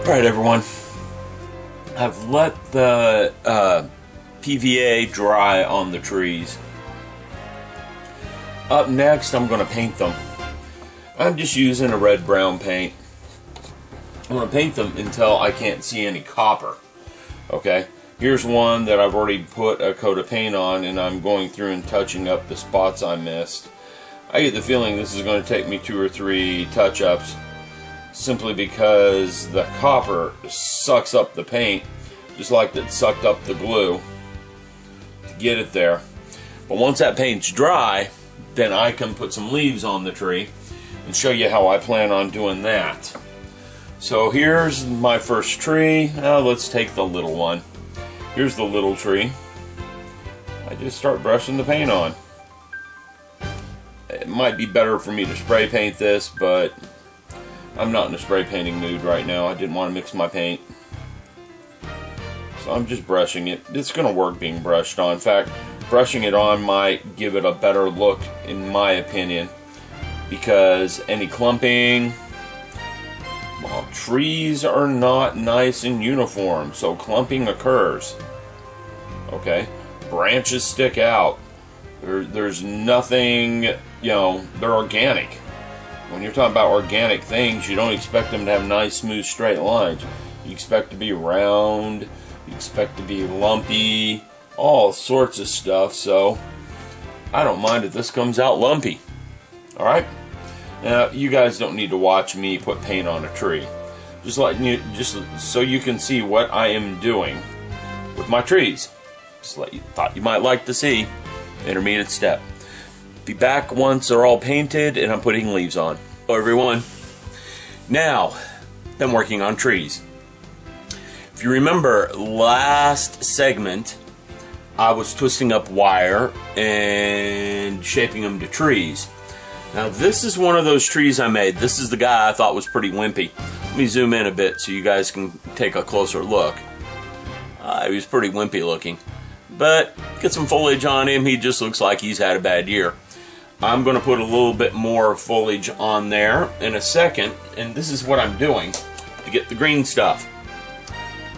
Alright everyone, I've let the PVA dry on the trees. Up next I'm going to paint them. I'm just using a red-brown paint. I'm going to paint them until I can't see any copper. Okay, here's one that I've already put a coat of paint on, and I'm going through and touching up the spots I missed. I get the feeling this is going to take me 2 or 3 touch-ups, simply because the copper sucks up the paint just like it sucked up the glue to get it there. But once that paint's dry, then I can put some leaves on the tree and show you how I plan on doing that. So here's my first tree. Now let's take the little one. Here's the little tree. I just start brushing the paint on. It might be better for me to spray paint this, but I'm not in a spray painting mood right now. I didn't want to mix my paint. So I'm just brushing it. It's going to work being brushed on. In fact, brushing it on might give it a better look, in my opinion, because any clumping, well, trees are not nice and uniform, so clumping occurs. Okay? Branches stick out. There's nothing, you know, they're organic. When you're talking about organic things, you don't expect them to have nice, smooth, straight lines. You expect to be round, you expect to be lumpy, all sorts of stuff. So I don't mind if this comes out lumpy. Alright? Now, you guys don't need to watch me put paint on a tree. Just so you can see what I am doing with my trees. Thought you might like to see. Intermediate step. Be back once they're all painted and I'm putting leaves on. Hello everyone. Now, I'm working on trees. If you remember last segment, I was twisting up wire and shaping them to trees. Now this is one of those trees I made. This is the guy I thought was pretty wimpy. Let me zoom in a bit so you guys can take a closer look. He was pretty wimpy looking. But get some foliage on him, he just looks like he's had a bad year. I'm going to put a little bit more foliage on there in a second, and this is what I'm doing to get the green stuff.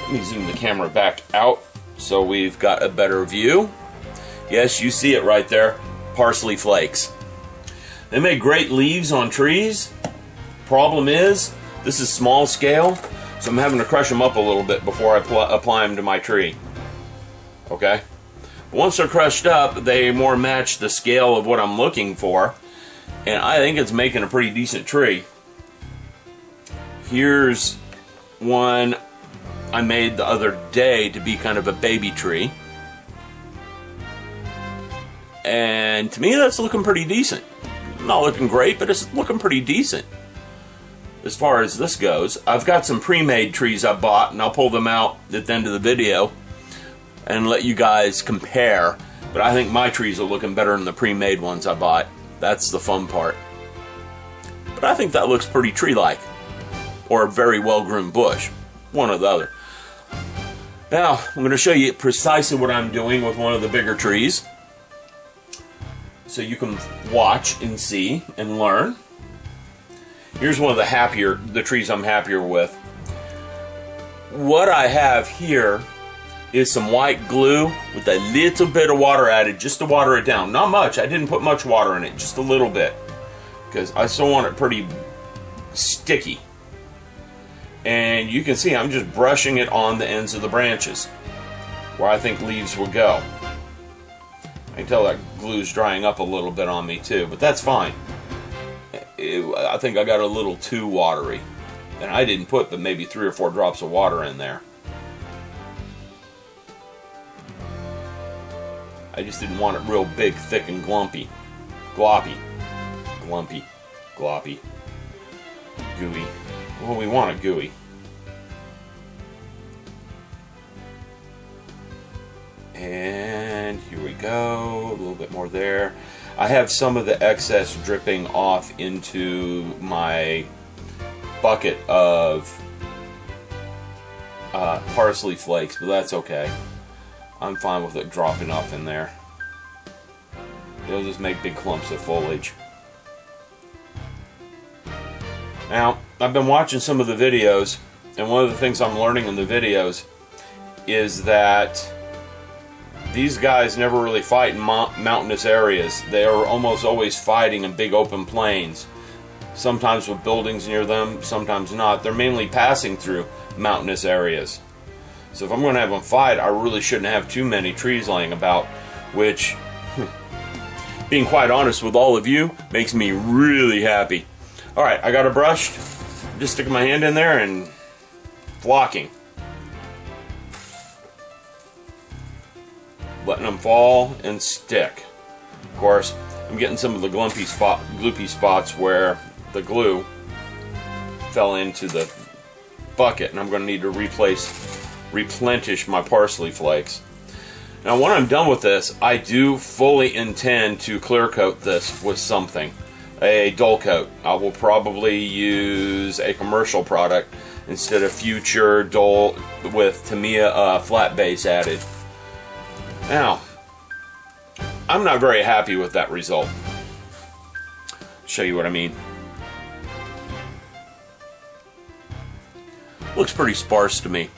Let me zoom the camera back out so we've got a better view. Yes, you see it right there, parsley flakes. They make great leaves on trees. Problem is, this is small scale, so I'm having to crush them up a little bit before I apply them to my tree. Okay? Once they're crushed up, they more match the scale of what I'm looking for, and I think it's making a pretty decent tree. Here's one I made the other day to be kind of a baby tree, and to me that's looking pretty decent. Not looking great, but it's looking pretty decent as far as this goes. I've got some pre-made trees I bought, and I'll pull them out at the end of the video and let you guys compare, but I think my trees are looking better than the pre-made ones I bought. That's the fun part. But I think that looks pretty tree-like, or a very well-groomed bush, one or the other. Now, I'm going to show you precisely what I'm doing with one of the bigger trees, so you can watch and see and learn. Here's one of the trees I'm happier with. What I have here is some white glue with a little bit of water added just to water it down. Not much. I didn't put much water in it, just a little bit, because I still want it pretty sticky. And you can see I'm just brushing it on the ends of the branches where I think leaves will go. I can tell that glue's drying up a little bit on me too, but that's fine. I think I got a little too watery, and I didn't put but maybe 3 or 4 drops of water in there. I just didn't want it real big, thick, and glumpy. Gloppy. Glumpy. Gloppy. Gooey. Well, we want it gooey. And here we go. A little bit more there. I have some of the excess dripping off into my bucket of parsley flakes, but that's okay. I'm fine with it dropping off in there. It'll just make big clumps of foliage. Now, I've been watching some of the videos and one of the things I'm learning in the videos is that these guys never really fight in mountainous areas. They are almost always fighting in big open plains, sometimes with buildings near them, sometimes not. They're mainly passing through mountainous areas. So if I'm going to have them fight, I really shouldn't have too many trees laying about, which, being quite honest with all of you, makes me really happy. Alright, I got it brushed. Just sticking my hand in there and flocking. Letting them fall and stick. Of course, I'm getting some of the gloopy spots where the glue fell into the bucket, and I'm going to need to replenish my parsley flakes. Now when I'm done with this, I do fully intend to clear coat this with something. A dull coat. I will probably use a commercial product instead of Future Dull with Tamiya flat base added. Now, I'm not very happy with that result. Show you what I mean. Looks pretty sparse to me.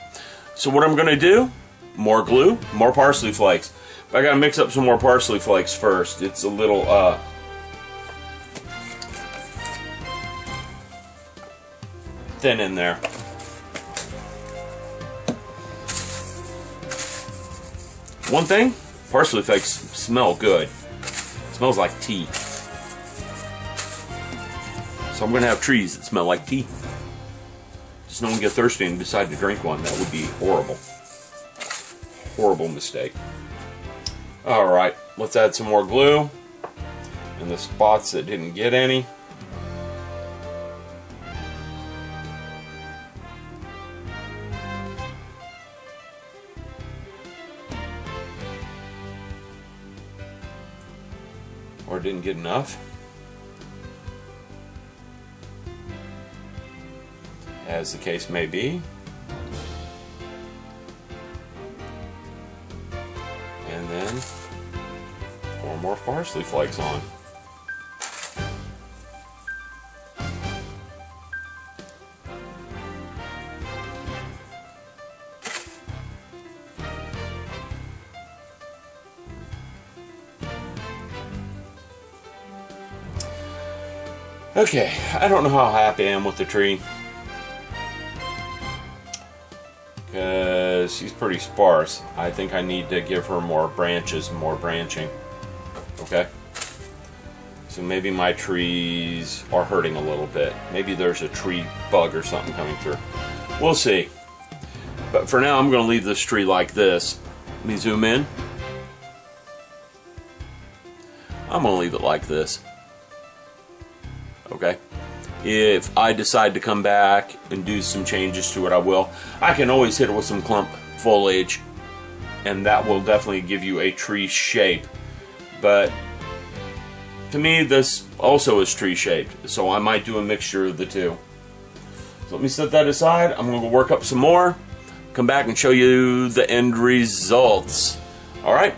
So what I'm going to do, more glue, more parsley flakes. But I got to mix up some more parsley flakes first. It's a little thin in there. One thing, parsley flakes smell good. It smells like tea. So I'm going to have trees that smell like tea. Just no one get thirsty and decide to drink one. That would be horrible. Horrible mistake. Alright, let's add some more glue in the spots that didn't get any. Or didn't get enough. As the case may be. And then 4 more parsley flakes on. Okay, I don't know how happy I am with the tree, because she's pretty sparse. I think I need to give her more branches and more branching. Okay? So maybe my trees are hurting a little bit. Maybe there's a tree bug or something coming through. We'll see. But for now, I'm going to leave this tree like this. Let me zoom in. I'm going to leave it like this. Okay? If I decide to come back and do some changes to it, I will. I can always hit it with some clump foliage, and that will definitely give you a tree shape. But to me, this also is tree shaped, so I might do a mixture of the two. So let me set that aside. I'm going to work up some more, come back and show you the end results. Alright,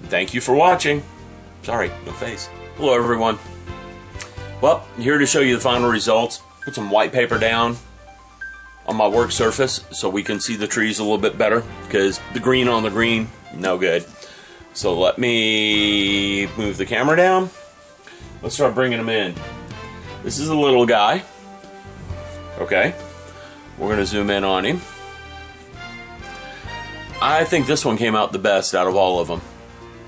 thank you for watching. Sorry, no face. Hello everyone. Well, here to show you the final results. Put some white paper down on my work surface so we can see the trees a little bit better, because the green on the green, no good. So let me move the camera down. Let's start bringing them in. This is a little guy. Okay, we're going to zoom in on him. I think this one came out the best out of all of them.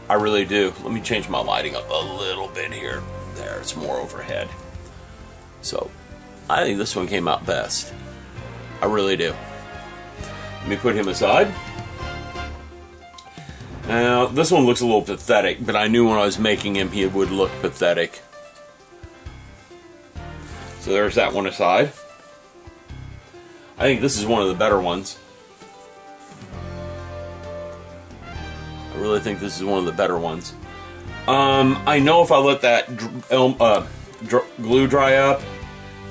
I really do. Let me change my lighting up a little bit here. There, it's more overhead. So, I think this one came out best. I really do. Let me put him aside. Now, this one looks a little pathetic, but I knew when I was making him he would look pathetic. So there's that one aside. I think this is one of the better ones. I really think this is one of the better ones. I know if I let that glue dry up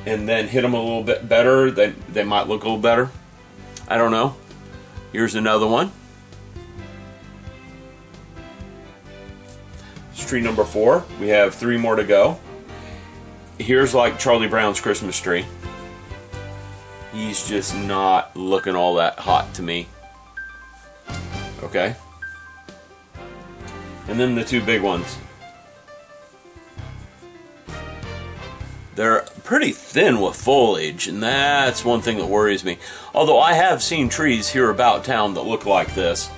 and then hit them a little bit better, they might look a little better. I don't know. Here's another one. It's tree number 4. We have 3 more to go. Here's like Charlie Brown's Christmas tree. he's just not looking all that hot to me. Okay. And then the two big ones. They're pretty thin with foliage, and that's one thing that worries me. Although I have seen trees here about town that look like this.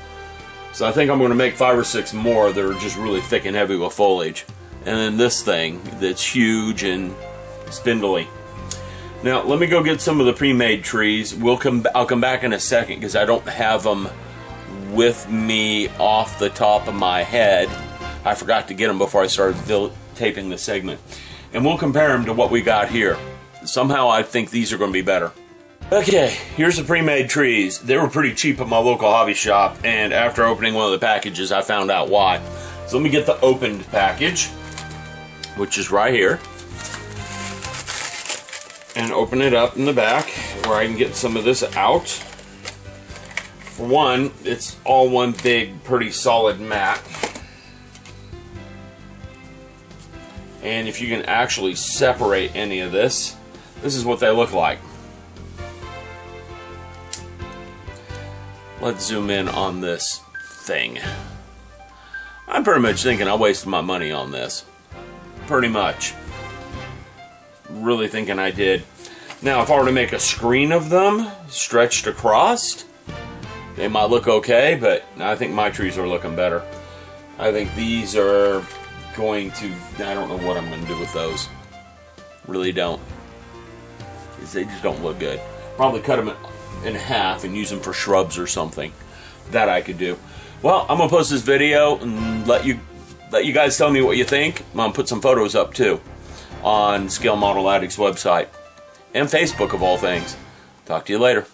So I think I'm going to make 5 or 6 more that are just really thick and heavy with foliage. And then this thing that's huge and spindly. Now let me go get some of the pre-made trees. I'll come back in a second because I don't have them with me off the top of my head. I forgot to get them before I started taping the segment. And we'll compare them to what we got here. Somehow I think these are going to be better. Okay, here's the pre-made trees. They were pretty cheap at my local hobby shop, and after opening one of the packages I found out why. So let me get the opened package, which is right here, and open it up in the back where I can get some of this out. For one, it's all one big pretty solid mat. And if you can actually separate any of this, this is what they look like. Let's zoom in on this thing. I'm pretty much thinking I wasted my money on this. Pretty much. Really thinking I did. Now, if I were to make a screen of them stretched across, they might look okay, but I think my trees are looking better. I think these are going to, I don't know what I'm going to do with those. Really don't. They just don't look good. Probably cut them in half and use them for shrubs or something. That I could do. Well, I'm going to post this video and let you guys tell me what you think. I'm going to put some photos up too on Scale Model Addict's website and Facebook of all things. Talk to you later.